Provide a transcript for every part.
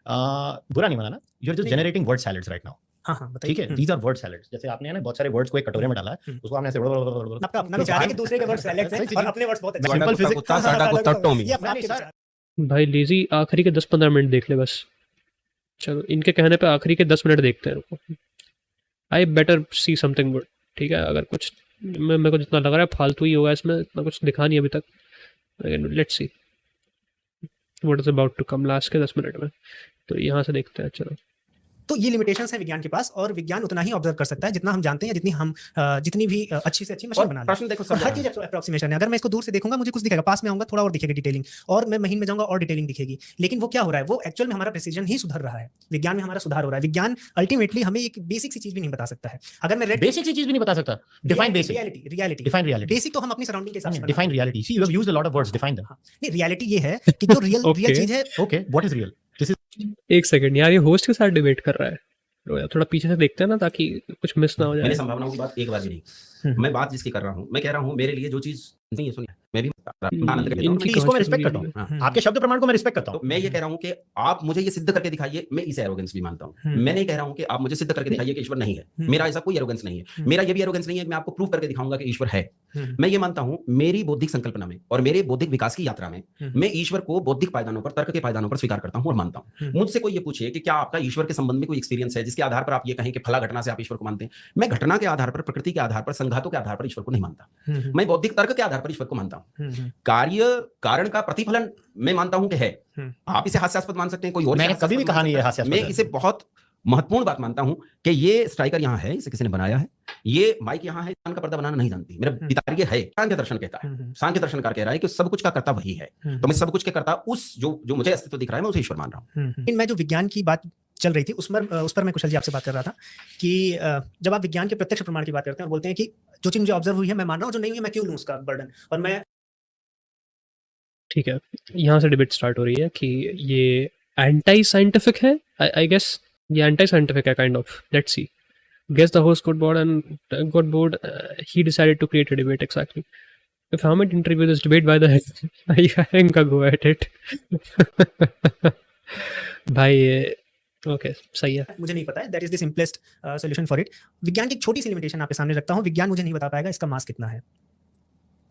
बुरा नहीं माना ना, यू आर जस्ट नहीं। Generating word salads right now. हाँ हाँ बताइए। ठीक है, दीज आर वर्ड सैलेड्स। जैसे आपने ना बहुत सारे वर्ड्स को एक कटोरे में डाला है, उसको आपने ऐसे आपका अपना विचार है कि दूसरे के वर्ड सैलेड्स हैं और अपने वर्ड्स बहुत अच्छे हैं। सिंपल फिजिक्स कुत्ता साडा कुत्ता टॉमी। ये अपना आपके विचार। भाई लेजी आखिरी के 10-15 मिनट देख ले बस। चलो इनके कहने पे आखिरी के 10 मिनट देखते हैं रुको। I better see something good. ठीक है, अगर कुछ मेरे को जितना लग रहा है फालतू ही होगा इसमें, इतना कुछ दिखा नहीं अभी तक। Let's see what is about to come last के 10 मिनट में। तो यहाँ से देखते हैं चलो। तो ये लिमिटेशंस है विज्ञान के पास, और विज्ञान उतना ही ऑब्जर्व कर सकता है जितना हम जानते हैं, जितनी भी अच्छी से अच्छी मशीन बना प्रश्न देखो और हर चीज अप्रोक्सीमेशन है। अगर मैं इसको दूर से देखूंगा मुझे कुछ दिखेगा, पास में आऊंगा थोड़ा और दिखेगा डिटेलिंग, और मैं महीन में जाऊंगा और डिटेलिंग दिखेगी। लेकिन वो क्या हो रहा है, वो एक्चुअल में हमारा प्रिसीजन ही सुधर रहा है, विज्ञान में हमारा सुधार हो रहा है। विज्ञान अल्टीमेटली हमें एक बेसिक सी चीज भी नहीं बता सकता है। अगर मैं बेसिक सी चीज भी नहीं बता सकता। Define basic, reality define reality, basic तो हम अपनी सराउंडिंग के हिसाब से define reality. See you have used a lot of words, define them. नहीं, रियलिटी ये है कि जो रियल चीज है। Okay, what is real? This is एक सेकंड यार, ये होस्ट के साथ डिबेट कर रहा है। थोड़ा पीछे से देखते हैं ना ताकि कुछ मिस ना हो जाए। मैंने संभावनाओं की बात एक बार भी नहीं। मैं बात जिसकी कर रहा हूँ, मैं कह रहा हूँ मेरे लिए जो चीज नहीं है, सुनिए, मैं भी आनंद करता हूँ। इनकी इसको मैं कहाँ रिस्पेक्ट से करता मिली हूँ, आपके शब्द प्रमाण को मैं रिस्पेक्ट करता तो हूँ। मैं ये कह रहा हूँ कि आप मुझे ये सिद्ध करके दिखाइए, मैं इसे एरोगेंस भी मानता हूँ। मैं नहीं कह रहा हूँ कि आप मुझे सिद्ध करके दिखाइए कि ईश्वर नहीं है। मेरा ऐसा कोई एरोगेंस नहीं है। मेरा ये भी एरोगेंस नहीं है कि मैं आपको प्रूव करके दिखाऊंगा कि ईश्वर है। मैं ये मानता हूँ मेरी बौद्धिक संकल्पना में और मेरे बौद्धिक विकास की यात्रा में मैं ईश्वर को बौद्धिक पायदानों पर, तर्क के पायदानों पर स्वीकार करता हूँ और मानता हूँ। मुझसे कोई ये पूछे कि क्या आपका ईश्वर के संबंध में कोई एक्सपीरियंस है जिसके आधार पर आप ये कहें कि फला घटना से आप ईश्वर को मानते हैं। मैं घटना के आधार पर, प्रकृति के आधार पर, संघातों के आधार पर ईश्वर को नहीं मानता। मैं बौद्धिक तर्क के आधार पर ईश्वर को मानता हूँ। कार्य कारण का प्रतिफलन मैं मानता हूं कि है। आप इसे हास्यास्पद मान सकते हैं, कोई और मैंने कभी भी कहा नहीं है हास्यास्पद मैं है। इसे बहुत महत्वपूर्ण बात मानता हूं कि ये स्ट्राइकर यहाँ है, इसे किसी ने बनाया है, ये माइक यहाँ है, चांद का पर्दा बनाना नहीं जानती। मेरा पिता है सांख्य दर्शन कहता है, सांख्य दर्शनकार कह रहा है कि सब कुछ का कर्ता वही है। तो मैं सब कुछ के कर्ता उस जो मुझे अस्तित्व दिख रहा है मैं उसे ईश्वर मान रहा हूँ। लेकिन मैं जो विज्ञान की बात चल रही थी उस पर मैं कुशल जी आपसे बात कर रहा था कि जब आप विज्ञान के प्रत्यक्ष प्रमाण की बात करते हैं और बोलते हैं कि जो चीज मुझे ऑब्जर्व हुई है मैं मान रहा हूँ, जो नहीं हुई है मैं क्यों लूं उसका बर्डन। और मैं ठीक है, यहाँ से डिबेट स्टार्ट हो रही है कि ये एंटी साइंटिफिक है। आई गेस ये एंटी साइंटिफिक है kind of. Let's see. Guess the host got bored. He decided to create a debate exactly. If Hamid interview this debate by the I think I go at it. भाई okay सही है। मुझे नहीं पता है, that is the simplest solution for it. विज्ञान की एक छोटी सी लिमिटेशन आपके सामने रखता हूँ। विज्ञान मुझे नहीं बता पाएगा इसका मास कितना है,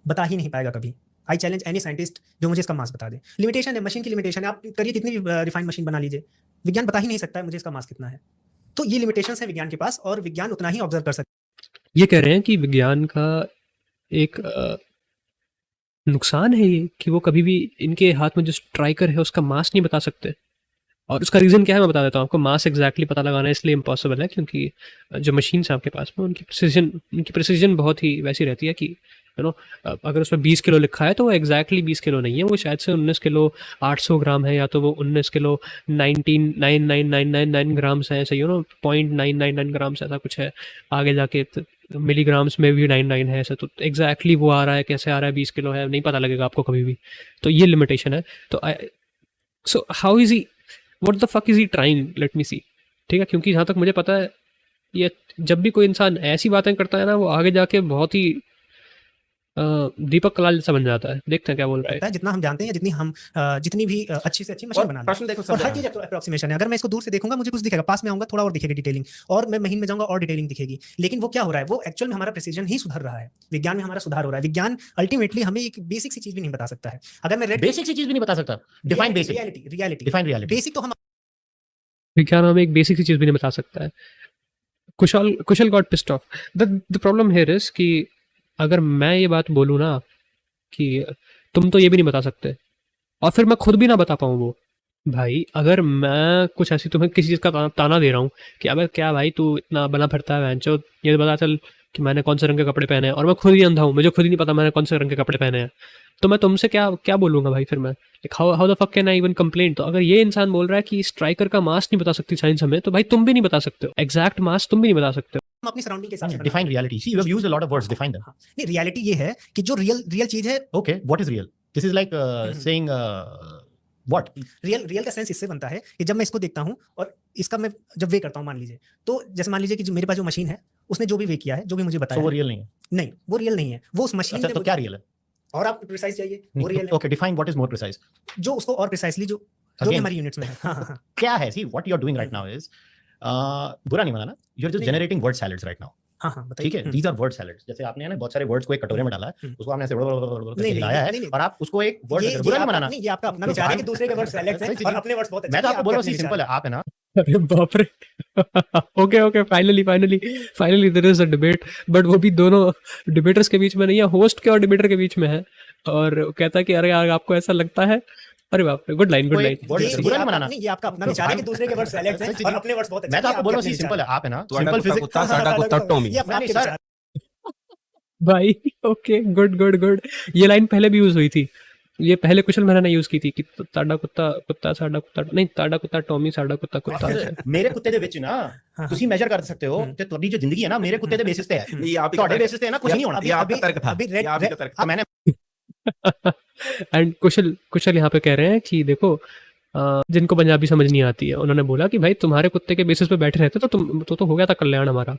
बता ही नहीं पाएगा कभी। आई चैलेंज एनी साइंटिस्ट जो मुझे इसका मास बता दे। लिमिटेशन है, मशीन की लिमिटेशन है। आप करिए कितनी भी रिफाइंड मशीन बना लीजिए, विज्ञान बता ही नहीं सकता है मुझे इसका मास कितना है। तो ये लिमिटेशंस है विज्ञान के पास, और विज्ञान उतना ही ऑब्जर्व कर सकता है। ये कह रहे हैं कि विज्ञान का एक नुकसान है ये कि वो कभी भी इनके हाथ में जो स्ट्राइकर है उसका मास नहीं बता सकते। और उसका रीज़न क्या है मैं बता देता हूँ आपको। मास एग्जैक्टली पता लगाना इसलिए इम्पॉसिबल है क्योंकि जो मशीन है आपके पास में उनकी प्रिसीजन बहुत ही वैसी रहती है कि यू नो अगर उसमें 20 किलो लिखा है तो वो एग्जैक्टली 20 किलो नहीं है, वो शायद से 19 किलो 800 ग्राम है, या तो वो 19 किलो 19,99999 ग्राम्स है, ऐसे यू नो 0.999 ग्राम्स ऐसा कुछ है। आगे जाके मिलीग्राम्स में भी 99 है ऐसा। तो एग्जैक्टली वो आ रहा है, कैसे आ रहा है 20 किलो है नहीं पता लगेगा आपको कभी भी। तो ये लिमिटेशन है। तो so how is he, what the fuck is he trying, let me see. ठीक है, क्योंकि जहाँ तक मुझे पता है ये जब भी कोई इंसान ऐसी बातें करता है ना वो आगे जाके बहुत ही दीपक कलाल जैसा बन जाता है। देखते हैं क्या बोल रहा है। जितना हम जानते हैं, जितनी भी अच्छी से अच्छी मशीन बना प्रश्न देखो और हर चीज अप्रोक्सीमेशन है। अगर मैं इसको दूर से देखूंगा मुझे कुछ दिखेगा, पास में आऊंगा थोड़ा और दिखेगा डिटेलिंग, और मैं महीन में जाऊंगा और डिटेलिंग दिखेगी। लेकिन वो क्या हो रहा है, वो एक्चुअल में हमारा प्रिसीजन ही सुधर रहा है, विज्ञान में हमारा सुधार हो रहा है। विज्ञान अल्टीमेटली हमें एक बेसिक सी चीज भी नहीं बता सकता है। अगर मैं बेसिक सी चीज भी नहीं बता सकता। Define basic, reality define reality. Basic तो हम विज्ञान हमें एक बेसिक सी चीज भी नहीं बता सकता है। Kushal got pissed off. The problem here is कि अगर मैं ये बात बोलूँ ना कि तुम तो ये भी नहीं बता सकते और फिर मैं खुद भी ना बता पाऊँ वो, भाई अगर मैं कुछ ऐसी तुम्हें किसी चीज़ का ताना दे रहा हूँ कि अबे क्या भाई तू इतना बना फिरता है वैंचो, ये बता चल कि मैंने कौन से रंग के कपड़े पहने हैं, और मैं खुद ही अंधा हूँ, मुझे खुद ही नहीं पता मैंने कौन से रंग के कपड़े पहने हैं, तो मैं तुमसे क्या बोलूँगा भाई फिर मैं how the fuck can I even complain. तो अगर ये इंसान बोल रहा है कि स्ट्राइकर का मास नहीं बता सकती साइंस हमें, तो भाई तुम भी नहीं बता सकते हो, एग्जैक्ट मास तुम भी नहीं बता सकते हो। अपनी सराउंडिंग के हिसाब से define reality. See you have used a lot of words, define them. नहीं, रियलिटी ये है कि जो रियल चीज है। Okay, what is real? This is like saying what real का सेंस इससे बनता है कि जब मैं इसको देखता हूँ और इसका मैं जब वे करता हूँ, मान लीजिए तो जैसे मान लीजिए कि जो मेरे पास जो मशीन है उसने जो भी वे किया है, जो भी मुझे बताया, वो रियल नहीं है। नहीं वो रियल नहीं है, वो उस मशीन अच्छा, तो क्या रियल है? और आप प्रिसाइज चाहिए, वो रियल है। Okay, define what is more precise. जो उसको और प्रिसाइजली जो जो भी Again, हमारी यूनिट्स में है। हाँ, हाँ, हाँ। क्या है, see what you're doing right now is बुरा नहीं माना ना, you're just नहीं। generating word salads right now. हाँ, हाँ, बताइए। ठीक है, these are word salads. जैसे आपने है ना बहुत सारे वर्ड्स को एक कटोरे में डाला है, हम्म। उसको आपने ऐसे करके नहीं, हिलाया है नहीं, नहीं। और आप उसको एक वर्ड ये बुरा नहीं आपका मनाना। नहीं, ये आपका अपना तो विचार है I'm- कि दूसरे के वर्ड्स सेलेक्ट हैं सही चीज़ और है। अपने वर्ड्स बहुत अच्छे मैं तो हैं। आपको ये बोल रहा हूँ आपके अपने सिंपल विचार है, आप है ना अरे बाप रे okay okay finally there is a debate but वो भी दोनों डिबेटर्स के बीच में नहीं है होस्ट के और डिबेटर के बीच में है और वो कहता है कि अरे यार आपको ऐसा लगता है अरे बाप रे गुड लाइन कोई एक word ये बुरा नहीं आपका मनाना। नहीं, ये आपका अपना तो विचार है कि I'm- दूसरे के वर्ड्स सेलेक्ट हैं सही चीज़ और है। अपने वर्ड्स बहुत अच्छे मैं हैं। तो ये आपको बोल रहा हूँ आपके अपने सिंपल है, विचार आप है ना तो सिंपल कुत्ता फिजिक्स कुत्ता साडा कुत्ता टॉमी। ये अपना नहीं, आपके सर। विचार। भाई ओके गुड ये लाइन पहले भी यूज हुई थी ये पहले कुशल मेहरा ने यूज की थी कि ताड़ा कुत्ता कुत्ता साडा कुत्ता नहीं ताड़ा कुत्ता टॉमी साडा कुत्ता कुत्ता ਮੇਰੇ ਕੁੱਤੇ ਦੇ ਵਿੱਚ ਨਾ ਤੁਸੀਂ ਮੈਜ਼ਰ ਕਰ ਸਕਦੇ ਹੋ ਤੇ ਤੁਹਾਡੀ ਜੋ ਜ਼ਿੰਦਗੀ ਹੈ ਨਾ ਮੇਰੇ ਕੁੱਤੇ ਦੇ ਬੇਸਿਸ ਤੇ ਹੈ ये आप ही का ਤੁਹਾਡੇ तर्क- ਬੇਸਿਸ ਤੇ ਨਾ ਕੁਝ ਨਹੀਂ ਹੋਣਾ ये आपका तर्क था अभी रेड ये आप ही का तर्क था। तो मैंने एंड कुशल यहाँ पे कह रहे हैं कि देखो जिनको पंजाबी समझ नहीं आती है उन्होंने बोला कि भाई तुम्हारे कुत्ते के बेसिस पे बैठे रहते तो तुम तो हो गया था कल्याण हमारा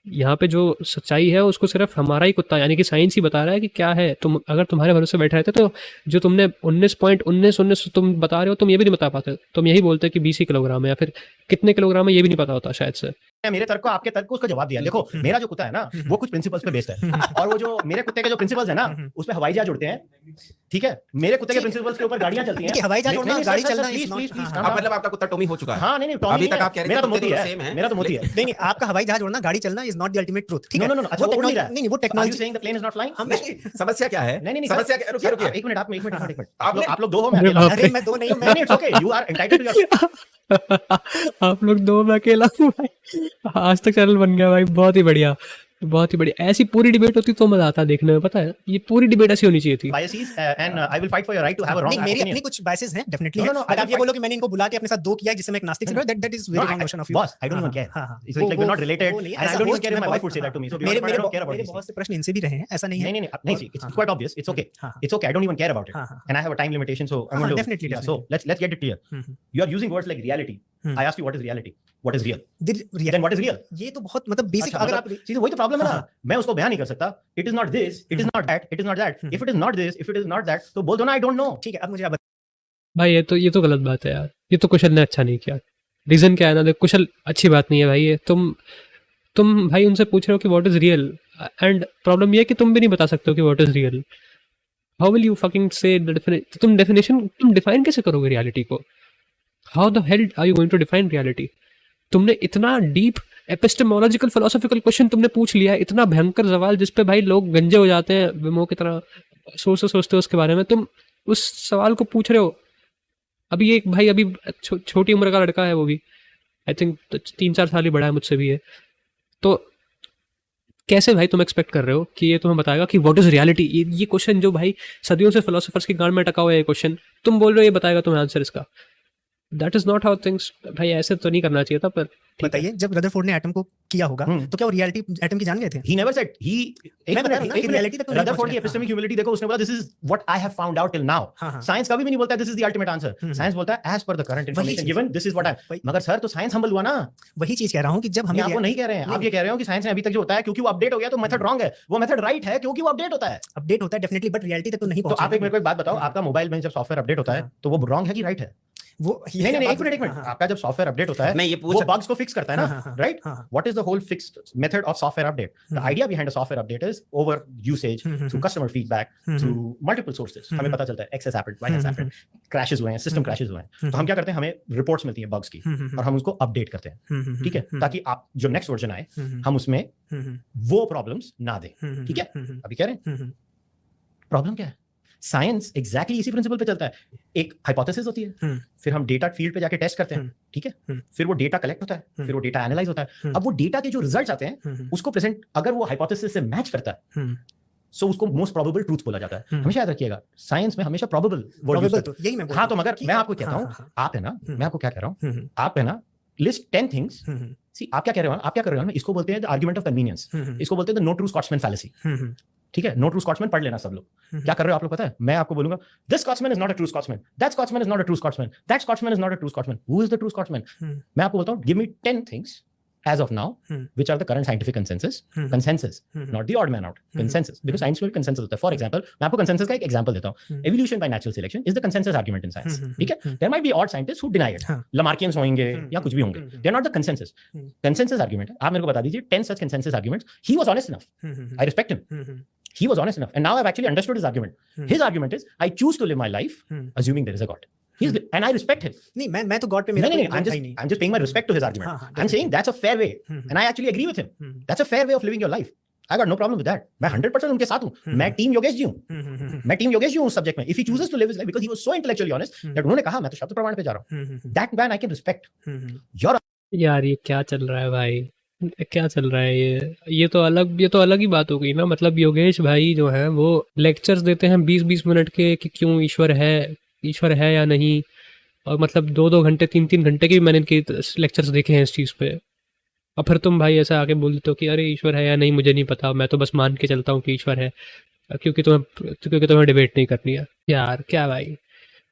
यहाँ पे जो सच्चाई है उसको सिर्फ हमारा ही कुत्ता यानी कि साइंस ही बता रहा है कि क्या है तुम अगर तुम्हारे भरोसे बैठे रहते तो जो तुमने 19.19 तुम बता रहे हो तुम ये भी नहीं बता पाते तुम यही बोलते कि 20 किलोग्राम है या फिर कितने किलोग्राम है ये भी नहीं पता होता शायद से मेरे तर्क को आपके तर्क को उसका जवाब दिया देखो मेरा जो कुत्ता है ना वो कुछ प्रिंसिपल्स पे बेस्ड है और वो जो मेरे कुत्ते के जो प्रिंसिपल्स है ना उस पे हवाई जहाज उड़ते हैं ठीक है मेरे कुत्ते के प्रिंसिपल्स के ऊपर गाड़ियां चलती हैं देखिए, हवाई जहाज उड़ना, गाड़ी चलना is please not- please please हाँ, अब मतलब आपका कुत्ता टॉमी हो चुका है हाँ नहीं टॉमी अभी नहीं तक है, आप कह रहे थे मेरा तो कुत्ते मोती दोनों है same हैं, मेरा तो मोती है नहीं नहीं, आपका हवाई जहाज उड़ना, गाड़ी चलना is not the ultimate truth. ठीक है, नो अच्छा वो वो उड़ नहीं रहा टेक्नोलॉजी नहीं, वो Are you technology saying the plane is not flying? हम नहीं, समस्या क्या है नहीं समस्या क्या रुकिए रुकिए एक मिनट आप एक मिनट आपने- आप लोग दो हो मैं अरे अकेला बाप अरे मैं दो नहीं हूं, मैं नहीं it's okay you are entitled to your आप लोग दो मैं अकेला हूँ भाई आज तक चैनल बन गया भाई बहुत ही बढ़िया ऐसी पूरी डिबेट होती तो मजा आता देखने में पता है ये पूरी डिबेट ऐसी होनी चाहिए थी biases and I will fight for your right to have a wrong नहीं, मेरी opinion. अपनी कुछ बायसेस हैं डेफिनेटली No, है, no, no, बट I आप ये will बोलो कि मैंने इनको बुला के अपने साथ दो किया जिससे मैं एक नास्तिक say that is very No, wrong notion of you. boss, I don't even care. It's like we're not related, and I don't even care if my wife would say that to me. So मेरे I don't care about मेरे this. बहुत से प्रश्न इनसे भी रहे हैं, ऐसा नहीं है। नहीं नहीं see it's quite obvious it's okay हाँ, it's okay I don't even care about it हाँ, हाँ, and I have a time limitation so I'm हाँ, going to definitely, yeah, so let's get it clear hmm, you are using words like reality hmm. I asked you what is reality what is real The- then what is real ये तो बहुत मतलब basic, अच्छा, अगर मतलब आप चीज़ वही तो प्रॉब्लम है ना हाँ। मैं उसको बयान नहीं कर सकता it is not this it is not that it is not that if it is not this if it is not that तो बोल दो ना I don't know ठीक है, अब मुझे आप भाई ये तो गलत बात है यार ये तो कुशल ने अच्छा नहीं किया रीजन क्या है ना देख कुशल अच्छी बात नहीं है भाई ये तुम भाई उनसे पूछ रहे हो कि what is real and problem ये है कि तुम भी नहीं बता सकते हो कि what is real how will you fucking से तुम डिफाइन कैसे करोगे रियलिटी को how the hell are you going to define reality तुमने इतना डीप एपिस्टेमोलॉजिकल फिलोसॉफिकल क्वेश्चन तुमने पूछ लिया इतना भयंकर सवाल जिस पे भाई लोग गंजे हो जाते हैं विमो की तरह सोचते हो उसके बारे में तुम उस सवाल को पूछ रहे हो अभी एक भाई अभी छोटी उम्र का लड़का है वो भी आई थिंक 3-4 साल ही बड़ा है मुझसे भी है तो कैसे भाई तुम एक्सपेक्ट कर रहे हो कि ये तुम्हें बताएगा कि व्हाट इज रियलिटी ये क्वेश्चन जो भाई सदियों से फिलोसोफर्स की गांड में टका हुआ है ये क्वेश्चन तुम बोल रहे हो ये बताएगा तुम्हें आंसर इसका that is not how things भाई ऐसे तो नहीं करना चाहिए था पर बताइए, जब रदरफोर्ड ने एटम को किया होगा तो क्या वो रियलिटी एटम की जान गए थे? he never said he मैं बता रहा हूं ना कि reality तक तो नहीं Rutherford की पहुंचे। epistemic humility देखो उसने बोला this is what I have found out till now हाँ, हाँ। साइंस कभी भी नहीं बोलता this is the ultimate answer science बोलता है as per the current information cheese. given this is what I वही- मगर सर तो साइंस हम्बल हुआ ना वही चीज कह रहा हूँ कि जब हम हमें आपको नहीं कह रहे हैं आप ये कह रहे हो कि साइंस ने अभी तक जो होता है क्योंकि वो अपडेट हो गया तो मेथड रॉन्ग है वो मेथड राइट है क्योंकि वो अपडेट होता है अपडेट होता है डेफिनेटली, बट रियलिटी तक तो नहीं तो पहुंचा। आप एक मेरे को एक बात बताओ आपका मोबाइल में जब सॉफ्टवेयर अपडेट होता है तो वो रॉन्ग है कि राइट है वो नहीं एक मिनट आपका जब सॉफ्टवेयर अपडेट होता है मैं ये पूछ वो बग्स को फिक्स करता है हाँ, ना हाँ, हाँ, राइट हाँ, हाँ। what is the whole fixed method of software update the idea behind a software update is over usage through customer feedback through multiple sources हमें पता चलता है x has happened y has happened crashes हुए हैं system crashes हुए हैं तो हम क्या करते हैं हमें रिपोर्ट्स मिलती हैं bugs की और हम उसको अपडेट करते हैं ठीक है ताकि आप जो नेक्स्ट वर्जन आए हम उसमें वो प्रॉब्लम्स ना दें ठीक है अभी कह रहे हैं प्रॉब्लम क्या है साइंस एग्जैक्टली इसी प्रिंसिपल पे चलता है एक हाइपोथेसिस होती है फिर हम डेटा फील्ड पे जाके टेस्ट करते हैं ठीक है फिर वो डेटा कलेक्ट होता है फिर वो डेटा एनालाइज होता है अब वो डेटा के जो रिजल्ट्स आते हैं उसको प्रेजेंट अगर वो हाइपोथेसिस से मैच करता है सो उसको मोस्ट प्रोबेबल ट्रूथ बोला जाता है हमेशा याद रखिएगा साइंस में हमेशा प्रोबेबल Probable तो यही मैं बोल हाँ रहा तो हूँ मगर कि मैं आपको कहता हाँ, हूँ हाँ, आप है ना मैं आपको क्या कह रहा हूँ हाँ, आप है ना लिस्ट 10 थिंग्स सी आप क्या कह रहे हो आप क्या कर रहे हो ना इसको बोलते हैं आर्गुमेंट ऑफ कन्वीनियंस इसको बोलते हैं नो ट्रू स्कॉट्समैन फैलेसी ठीक है नो ट्रू स्कॉट्समैन पढ़ लेना सब लोग क्या कर रहे हो आप लोग पता है मैं आपको बोलूंगा this Scotsman is not a true Scotsman that Scotsman is not a true Scotsman that Scotsman is not a true Scotsman who is the true Scotsman मैं आपको बोलता हूं give me 10 things as of now, which are the current scientific consensus, not the odd man out consensus, because science में consensus होता है. For example, मैं आपको consensus का एक example देता हूँ. Evolution by natural selection is the consensus argument in science. ठीक है? There might be odd scientists who deny it. Lamarckians होंगे या कुछ भी होंगे. They are not the consensus. Consensus argument है. आप मेरे को बता दीजिए 10 such consensus arguments. He was honest enough. I respect him. He was honest enough, and now I've actually understood his argument. His argument is, I choose to live my life assuming there is a God. And I respect him. नहीं मैं तो God पे मेरा नहीं, I'm just paying my respect to his argument. I'm saying that's a fair way, and I actually agree with him. That's a fair way of living your life. I got no problem with that. मैं 100% उनके साथ हूँ. मैं team Yogesh ji हूँ. मैं team Yogesh ji हूँ उस subject में. If he chooses to live his life because he was so intellectually honest that उन्होंने कहा मैं तो शब्द प्रमाण पे जा रहा हूँ. That man I can respect. Your यार ये क्या चल रहा है भाई, क्या चल रहा है ये तो अलग ही बात हो गई ना. मतलब योगेश भाई जो है वो लेक्चर्स देते हैं 20-20 मिनट के कि क्यों ईश्वर है या नहीं, और मतलब 2-2 घंटे 3-3 घंटे के भी मैंने इनके लेक्चर्स देखे हैं इस चीज़ पे. और फिर तुम भाई ऐसा आके बोल देते हो कि अरे ईश्वर है या नहीं मुझे नहीं पता, मैं तो बस मान के चलता हूँ कि ईश्वर है क्योंकि तुम्हें डिबेट नहीं करनी है. यार क्या भाई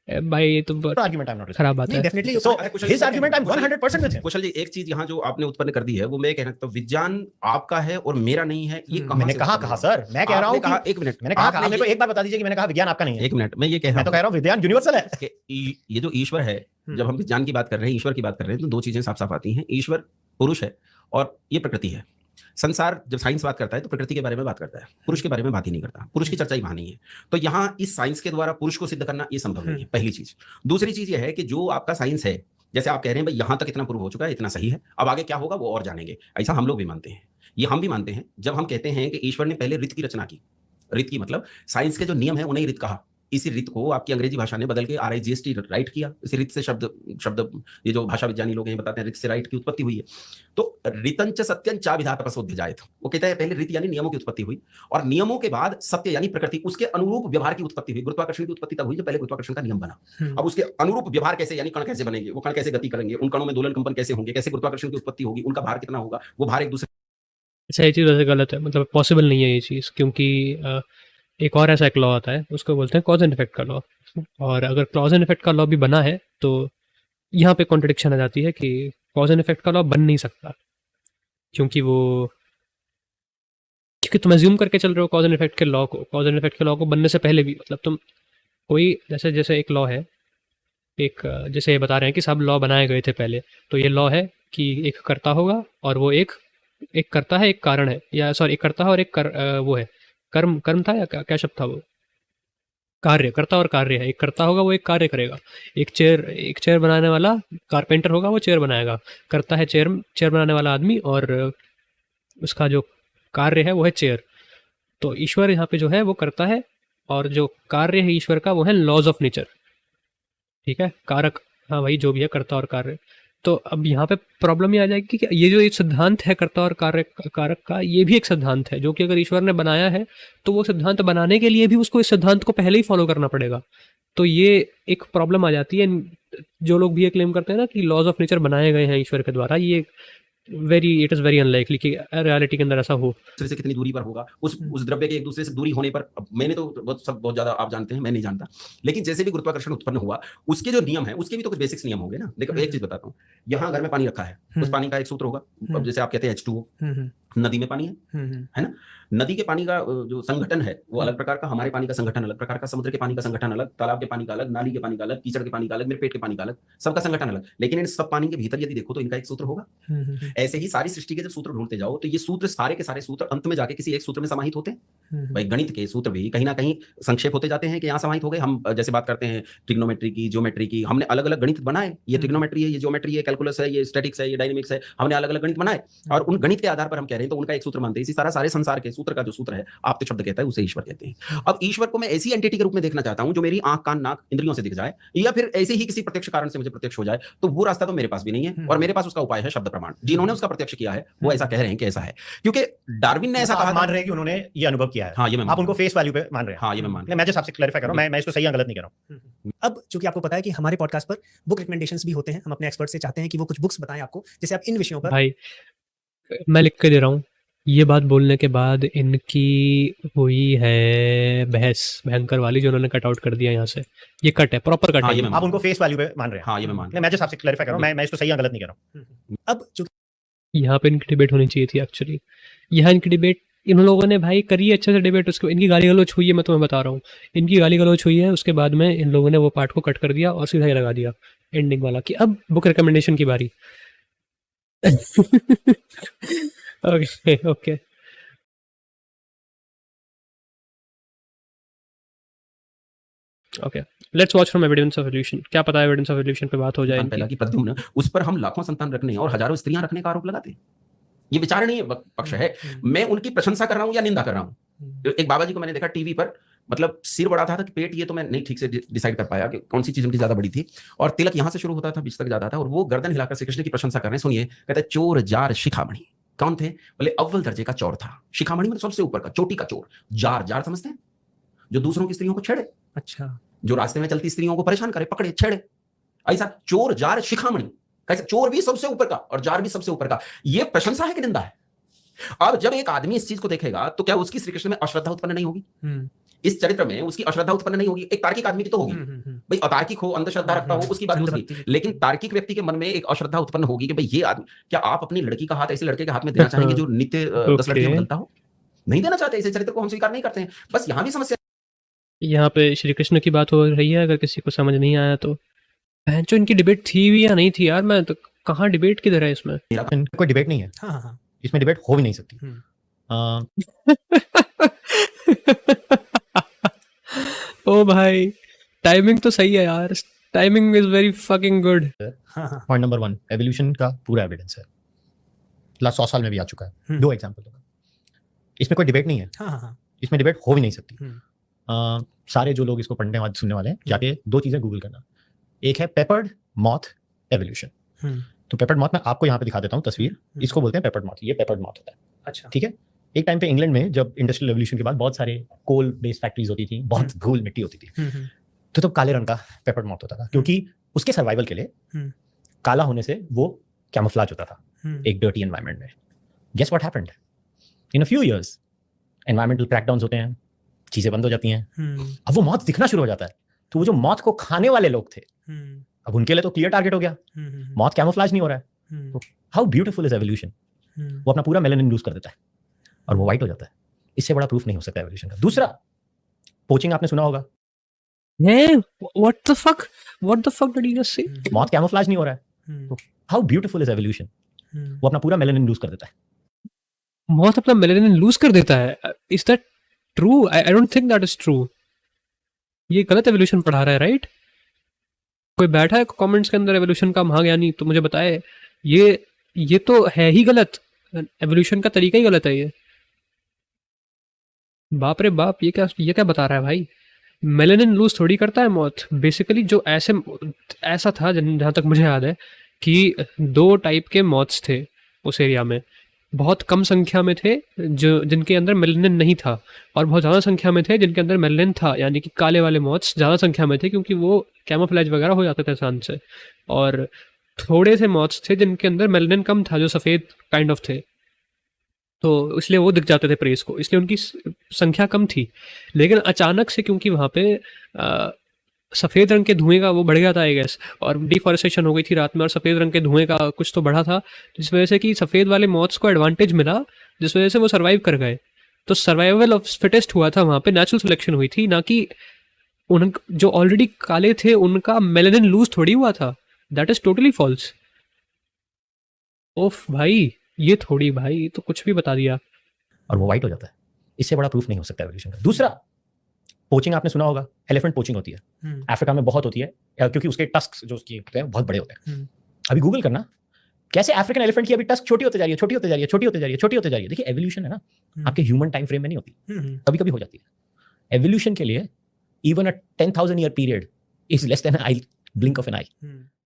ये तो argument I'm not खराब बात है. Definitely So his argument I'm 100% with him. कुशल जी, एक चीज यहाँ जो आपने उत्पन्न कर दी है वो मैं कहना चाहता हूँ, विज्ञान आपका है और मेरा नहीं है. ये मैंने कहा सर, मैं कह रहा हूँ कहा, एक मिनट, मैंने कहा मेरे को एक बार बता दीजिए कि मैंने कहा विज्ञान आपका नहीं है. एक मिनट, मैं ये कह मैं तो कह रहा हूँ विज्ञान यूनिवर्सल है. कि ये जो ईश्वर है, जब हम विज्ञान की बात कर रहे हैं, ईश्वर की बात कर रहे हैं, तो दो चीजें साफ साफ आती हैं. ईश्वर पुरुष है और ये प्रकृति है. संसार जब साइंस बात करता है तो प्रकृति के बारे में बात करता है, पुरुष के बारे में बात ही नहीं करता. पुरुष की चर्चा ही वहां नहीं है. तो यहाँ इस साइंस के द्वारा पुरुष को सिद्ध करना ये संभव नहीं है, पहली चीज. दूसरी चीज ये है कि जो आपका साइंस है, जैसे आप कह रहे हैं भाई यहाँ तक इतना प्रूव हो चुका है, इतना सही है, अब आगे क्या होगा वो और जानेंगे, ऐसा हम लोग भी मानते हैं. ये हम भी मानते हैं जब हम कहते हैं कि ईश्वर ने पहले रित की रचना की. रित की मतलब साइंस के जो नियम है उन्हें रित कहा. इसी रित को आपकी अंग्रेजी भाषा ने बदल के RIGST राइट किया. इसी रित से शब्द ये जो भाषा विज्ञानी लोग हैं बताते हैं रित से राइट की उत्पत्ति हुई है. तो रितंच सत्यं चा विधातपसोध्य जायत, वो कहता है पहले रित यानी नियमों की उत्पत्ति हुई, और नियमों के बाद सत्य यानी प्रकृति, उसके अनुरूप व्यवहार की उत्पत्ति हुई. गुरुत्वाकर्षण की उत्पत्ति तब हुई जब पहले गुरुत्वाकर्षण का नियम बना. अब उसके अनुरूप व्यवहार कैसे, यानी कण कैसे बनेंगे, वो कण कैसे गति करेंगे, उन कणों में दोलन कंपन कैसे होंगे, कैसे गुरुत्वाकर्षण की उत्पत्ति होगी, उनका भार कितना होगा, वो भार एक दूसरे. अच्छा, ये चीज़ वैसे गलत है, मतलब पॉसिबल नहीं है ये चीज़, क्योंकि एक और ऐसा एक लॉ आता है उसको बोलते हैं कॉज एंड इफेक्ट का लॉ. और अगर कॉज एंड इफेक्ट का लॉ भी बना है तो यहाँ पे कॉन्ट्रडिक्शन आ जाती है कि कॉज एंड इफेक्ट का लॉ बन नहीं सकता, क्योंकि तुम एज्यूम करके चल रहे हो कॉज एंड इफेक्ट के लॉ को बनने से पहले भी. मतलब तुम कोई जैसे एक लॉ है, एक जैसे बता रहे हैं कि सब लॉ बनाए गए थे पहले, तो ये लॉ है कि एक कर्ता होगा और वो एक कर्ता है, एक कारण है, या सॉरी एक कर्ता है और एक वो है कर्म था या क्या शब्द था वो, कार्य, कर्ता और कार्य है. एक कर्ता होगा वो एक कार्य करेगा. एक चेयर बनाने वाला कारपेंटर होगा, वो चेयर बनाएगा. कर्ता है चेयर बनाने वाला आदमी, और उसका जो कार्य है वो है चेयर. तो ईश्वर यहाँ पे जो है वो करता है, और जो कार्य है ईश्वर का वो है लॉज ऑफ नेचर. ठीक है, कारक, हाँ भाई जो भी है कर्ता और कार्य. तो अब यहाँ पे प्रॉब्लम ये आ जाएगी कि ये जो एक सिद्धांत है कर्ता और कारक का, ये भी एक सिद्धांत है जो कि अगर ईश्वर ने बनाया है तो वो सिद्धांत बनाने के लिए भी उसको इस सिद्धांत को पहले ही फॉलो करना पड़ेगा. तो ये एक प्रॉब्लम आ जाती है. जो लोग भी ये क्लेम करते हैं ना कि लॉज ऑफ नेचर बनाए गए हैं ईश्वर के द्वारा, ये इट इज वेरी अनलाइकली कि रियलिटी के अंदर ऐसा हो. दूसरे से कितनी दूरी पर होगा, उस द्रव्य के एक दूसरे से दूरी होने पर, मैंने तो बहुत ज्यादा आप जानते हैं, मैं नहीं जानता, लेकिन जैसे भी गुरुत्वाकर्षण उत्पन्न हुआ उसके जो नियम है उसके भी तो कुछ बेसिक्स नियम होंगे ना. देखो एक चीज बताता हूँ, यहाँ घर में पानी रखा है, उस पानी का एक सूत्र होगा. अब जैसे आप कहते हैं H2O, नदी में पानी है ना. नदी के पानी का जो संगठन है वो अलग प्रकार का, हमारे पानी का संगठन अलग प्रकार का, समुद्र के पानी का संगठन अलग, तालाब के पानी का अलग, नाली के पानी का अलग, कीचड़ के पानी का अलग, मेरे पेट के पानी का अलग, सबका संगठन अलग. लेकिन इन सब पानी के भीतर यदि देखो तो इनका एक सूत्र होगा. ऐसे ही सारी सृष्टि के जब सूत्र ढूंढते जाओ तो ये सूत्र सारे के सारे सूत्र अंत में जाके किसी एक सूत्र में समाहित होते हैं. भाई गणित के सूत्र भी कहीं ना कहीं संक्षेप होते जाते हैं कि यहाँ समाहित हो गए. हम जैसे बात करते हैं ट्रिग्नोमेट्री की, ज्योमेट्री की, हमने अलग अलग गणित बनाए. ये ट्रिग्नोमेट्री है, ये ज्योमेट्री है, कैलकुलस है, ये स्टैटिक्स है, ये डायनेमिक्स है, हमने अलग अलग गणित बनाए और उन गणित के आधार पर हम कह रहे हैं तो उनका एक सूत्र मानते हैं. इसी तरह सारे संसार के सूत्र का जो सूत्र है आप तो शब्द कहता है उसे ईश्वर कहते हैं. अब ईश्वर को मैं ऐसी एंटिटी के रूप में देखना चाहता हूं जो मेरी आंख कान नाक इंद्रियों से दिख जाए, या फिर ऐसे ही किसी प्रत्यक्ष कारण से मुझे प्रत्यक्ष हो जाए, तो वो रास्ता तो मेरे पास भी नहीं है. और मेरे पास उसका उपाय है शब्द प्रमाण. जिन्होंने उसका प्रत्यक्ष किया है वो ऐसा कह रहे हैं कि ऐसा है, क्योंकि डार्विन ने ऐसा कहा, मान रहे हैं कि उन्होंने ये अनुभव किया है. हाँ, ये आप उनको फेस वैल्यू पे मान रहे हैं. हाँ, ये मैं मान रहा हूं. मैं जस्ट आपसे क्लैरिफाई कर रहा हूं, मैं इसको सही या गलत नहीं कर रहा हूं. अब चूंकि आपको पता है कि हमारे पॉडकास्ट पर बुक रिकमेंडेशंस भी होते हैं, हम अपने एक्सपर्ट से चाहते हैं कि वो कुछ बुक्स बताएं आपको, जैसे आप इन विषयों पर. भाई मैं लिख के दे रहा हूँ, ये बात बोलने के बाद इनकी हुई है बहस भयंकर वाली, जो उन्होंने कट आउट कर दिया यहाँ से. ये कट है, प्रॉपर कट है. आप उनको फेस वैल्यू पे मान रहे हैं. हाँ, ये मैं मान रहा हूं. मैं जस्ट आपसे क्लैरिफाई कर रहा हूं, मैं इसको सही या गलत नहीं कर रहा हूं. अब चूंकि यहाँ पे इनकी डिबेट होनी चाहिए थी एक्चुअली। यहाँ इनकी डिबेट इन लोगों ने भाई करी है अच्छे से डिबेट, उसको इनकी गाली गलौच हुई है, मैं तुम्हें बता रहा हूँ इनकी गाली गलौच हुई है। उसके बाद में इन लोगों ने वो पार्ट को कट कर दिया और सीधा ही लगा दिया एंडिंग वाला कि अब बुक रिकमेंडेशन की बारी। Okay okay okay, let's watch from evidence of evolution. क्या पता एविडेंस ऑफ एवोल्यूशन पे बात हो जाए पहला इनकी। कि प्रद्युम्न, उस पर हम लाखों संतान रखने और हजारों स्त्रियां रखने का आरोप लगाते हैं। ये विचारणीय पक्ष है। मैं उनकी प्रशंसा कर रहा हूं या निंदा कर रहा हूं। एक बाबा जी को मैंने देखा टीवी पर, मतलब सिर बड़ा था कि पेट, ये तो मैं नहीं ठीक से डिसाइड कर पाया कि कौन सी चीज उनकी ज्यादा बड़ी थी, और तिलक यहां से शुरू होता था बीच तक जाता था, और वो गर्दन हिलाकर श्री कृष्ण की प्रशंसा कर रहे हैं। सुनिए, कहते चोर जार शिखामणि। कौन थे? बोले अव्वल दर्जे का चोर था। शिखामणि मतलब सबसे ऊपर का, चोटी का चोर। जार, जार समझते हैं? जो दूसरों की स्त्रियों को छेड़े, अच्छा, जो रास्ते में चलती स्त्रियों को परेशान करे, पकड़े, छेड़े, ऐसा चोर जार शिखामणि। कैसे? चोर भी सबसे ऊपर का और जार भी सबसे ऊपर का। ये प्रशंसा है कि निंदा है? अब जब एक आदमी इस चीज को देखेगा तो क्या उसकी श्री कृष्ण में अश्रद्धा उत्पन्न नहीं होगी? इस चरित्र में उसकी अश्रद्धा उत्पन्न नहीं होगी? एक तार्किक आदमी की तो होगी। भाई अतार्किक हो, अंधश्रद्धा रखता हो, उसकी बात दूसरी, लेकिन तार्किक व्यक्ति के मन में एक अश्रद्धा उत्पन्न होगी कि भाई ये आदमी, क्या आप अपनी लड़की का हाथ ऐसे लड़के के हाथ में देना चाहेंगे जो नित्य 10 लड़कियां बदलता हो? नहीं देना चाहते। इसे चरित्र को हम स्वीकार नहीं करते हैं। बस यहां भी समस्या, यहाँ पे श्री कृष्ण की बात हो रही है, अगर किसी को समझ नहीं आया तो। जो इनकी डिबेट थी भी या नहीं थी यार, मैं तो कहाँ डिबेट किधर है इसमें। कोई डिबेट नहीं है। हाँ हाँ, इसमें डिबेट हो भी नहीं सकती। ओ भाई, टाइमिंग तो सही है यार, timing is very fucking good. Point number 1, evolution का पूरा एविडेंस है, लास्ट 100 साल में भी आ चुका है। 2 एग्जांपल दूंगा। इसमें कोई डिबेट नहीं है। इसमें डिबेट हो भी नहीं सकती। सारे जो लोग इसको पढ़ने वाले, सुनने वाले हैं, जाके 2 चीजें गूगल करना। एक है पेपर्ड मॉथ एवोल्यूशन। तो पेपर्ड मॉथ मैं आपको यहाँ पे दिखा देता हूँ तस्वीर। इसको बोलते हैं पेपर्ड मॉथ। ये पेपर्ड मॉथ होता है। अच्छा, ठीक है। एक टाइम पे इंग्लैंड में जब इंडस्ट्रियल रेवोल्यूशन के बाद बहुत सारे कोल बेस्ड फैक्ट्रीज होती थी, बहुत धूल मिट्टी होती थी, तो काले रंग का पेपर्ड मॉथ होता था, क्योंकि उसके सर्वाइवल के लिए काला होने से वो कैमोफ्लेज होता था एक डर्टी एनवायरनमेंट में। Guess what happened? In a few years environmental crackdowns होते हैं, चीजें बंद हो जाती हैं, अब वो मॉथ दिखना शुरू हो जाता है। तो वो जो मॉथ को खाने वाले लोग थे, अब उनके लिए तो क्लियर टारगेट हो गया, मॉथ कैमोफ्लेज नहीं हो रहा है। तो हाउ ब्यूटीफुल इज एवोल्यूशन। वो अपना पूरा मेलानिन लूज कर देता है और वो व्हाइट हो जाता है। इससे बड़ा प्रूफ नहीं हो सकता एवोल्यूशन का। दूसरा, पोचिंग आपने सुना होगा। What the fuck did you just say? Moth camouflage नहीं हो रहा है। तो हाउ ब्यूटीफुल इज एवोल्यूशन। वो अपना पूरा मेलानिन लूज कर देता है। मॉथ अपना मेलानिन लूज कर देता है? Is that true? I don't think that is true. ये गलत एवोल्यूशन पढ़ा रहा है, राइट? कोई बैठा है कमेंट्स के अंदर एवोल्यूशन का महाज्ञानी, तो मुझे बताए ये तो है ही गलत। एवोल्यूशन का तरीका ही गलत है ये। बाप रे बाप, ये क्या बता रहा है भाई? मेलानिन लूज थोड़ी करता है मॉथ। बेसिकली जो ऐसा था, जहां तक मुझे याद है कि 2 टाइप के मॉथ्स थे उस एरिया में। बहुत कम संख्या में थे जो जिनके अंदर मेलानिन नहीं था, और बहुत ज़्यादा संख्या में थे जिनके अंदर मेलानिन था, यानी कि काले वाले मॉथ्स ज़्यादा संख्या में थे क्योंकि वो कैमोफ्लेज वगैरह हो जाते थे सन से। और थोड़े से मॉथ्स थे जिनके अंदर मेलानिन कम था, जो सफ़ेद काइंड ऑफ थे, तो इसलिए वो दिख जाते थे प्रेस को, इसलिए उनकी संख्या कम थी। लेकिन अचानक से क्योंकि वहाँ पे सफ़ेद रंग के धुएं का वो बढ़ गया था आई गेस, और डिफॉरेस्टेशन हो गई थी रात में, और सफ़ेद रंग के धुएं का कुछ तो बढ़ा था, जिस वजह से कि सफ़ेद वाले मॉथ्स को एडवांटेज मिला, जिस वजह से वो सर्वाइव कर गए। तो सर्वाइवल ऑफ फिटेस्ट हुआ था वहाँ पे, नेचुरल सिलेक्शन हुई थी, ना कि उन जो ऑलरेडी काले थे उनका मेलानिन लूज थोड़ी हुआ था। That is totally false. ओफ भाई, ये थोड़ी भाई तो कुछ भी बता दिया। और वो व्हाइट हो जाता है। इससे बड़ा प्रूफ नहीं हो सकता एवोल्यूशन का। दूसरा, पोचिंग आपने सुना होगा। एलिफेंट पोचिंग होती है, अफ्रीका में बहुत होती है, क्योंकि उसके टस्क जो उसके होते हैं बहुत बड़े होते हैं। अभी गूगल करना कैसे अफ्रीकन एलिफेंट की अभी टस्क छोटी होती जा रही है, छोटी होती जा रही है, छोटी होती जा रही है, छोटी होती जा रही है। देखिए एवोल्यूशन है ना, आपके ह्यूमन टाइम फ्रेम में नहीं होती, कभी कभी हो जाती है। एवोल्यूशन के लिए even a 10,000 year period is less than eye blink of an I.